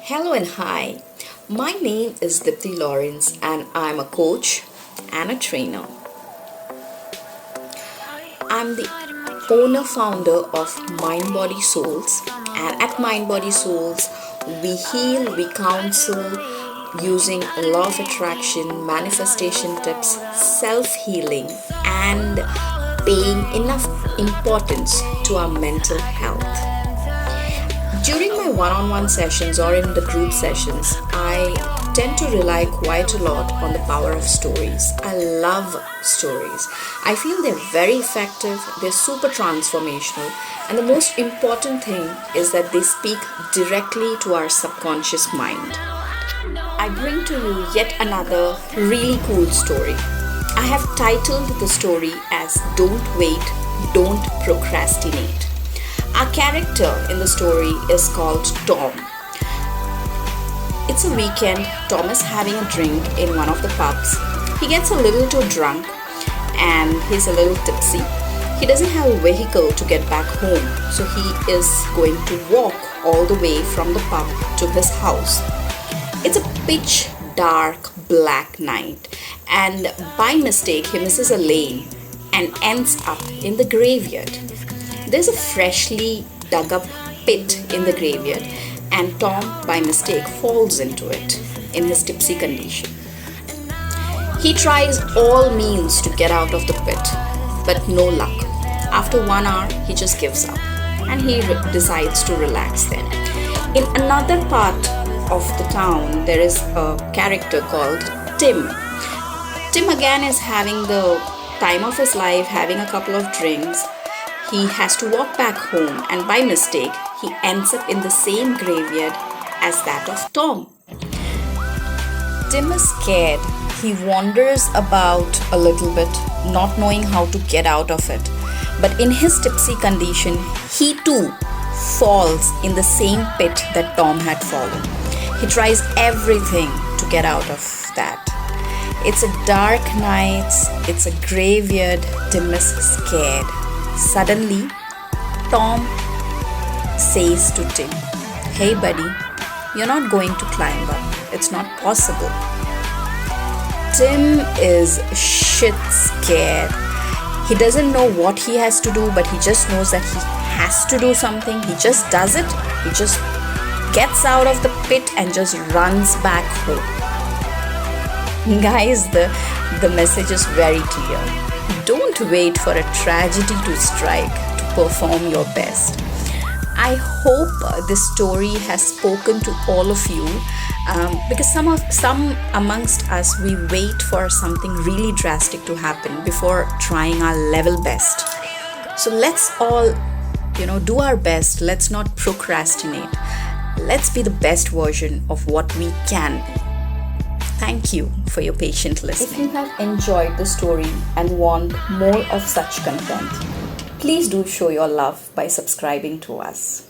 Hello and hi. My name is Diptii Lawreince and I'm a coach and a trainer. I'm the owner founder of Mind Body Souls, and at Mind Body Souls we heal, we counsel using law of attraction, manifestation tips, self-healing and paying enough importance to our mental health. During my one-on-one sessions or in the group sessions, I tend to rely quite a lot on the power of stories. I love stories. I feel they're very effective, they're super transformational, and the most important thing is that they speak directly to our subconscious mind. I bring to you yet another really cool story. I have titled the story as Don't Wait, Don't Procrastinate. Our character in the story is called Tom. It's a weekend. Tom is having a drink in one of the pubs. He gets a little too drunk and he's a little tipsy. He doesn't have a vehicle to get back home, so he is going to walk all the way from the pub to his house. It's a pitch dark black night, and by mistake he misses a lane and ends up in the graveyard. There's a freshly dug up pit in the graveyard, and Tom by mistake falls into it in his tipsy condition. He tries all means to get out of the pit, but no luck. After 1 hour, he just gives up and he decides to relax there. In another part of the town, there is a character called Tim. Tim again is having the time of his life, having a couple of drinks. He has to walk back home, and by mistake, he ends up in the same graveyard as that of Tom. Tim is scared. He wanders about a little bit, not knowing how to get out of it. But in his tipsy condition, he too falls in the same pit that Tom had fallen. He tries everything to get out of that. It's a dark night, it's a graveyard. Tim is scared. Suddenly, Tom says to Tim, "Hey buddy, you're not going to climb up. It's not possible." Tim is shit scared. He doesn't know what he has to do, but he just knows that he has to do something. He just does it. He just gets out of the pit and just runs back home. Guys, the message is very clear. Don't wait for a tragedy to strike to perform your best. I hope this story has spoken to all of you, because some amongst us, we wait for something really drastic to happen before trying our level best. So let's all, do our best. Let's not procrastinate. Let's be the best version of what we can be. Thank you for your patient listening. If you have enjoyed the story and want more of such content, please do show your love by subscribing to us.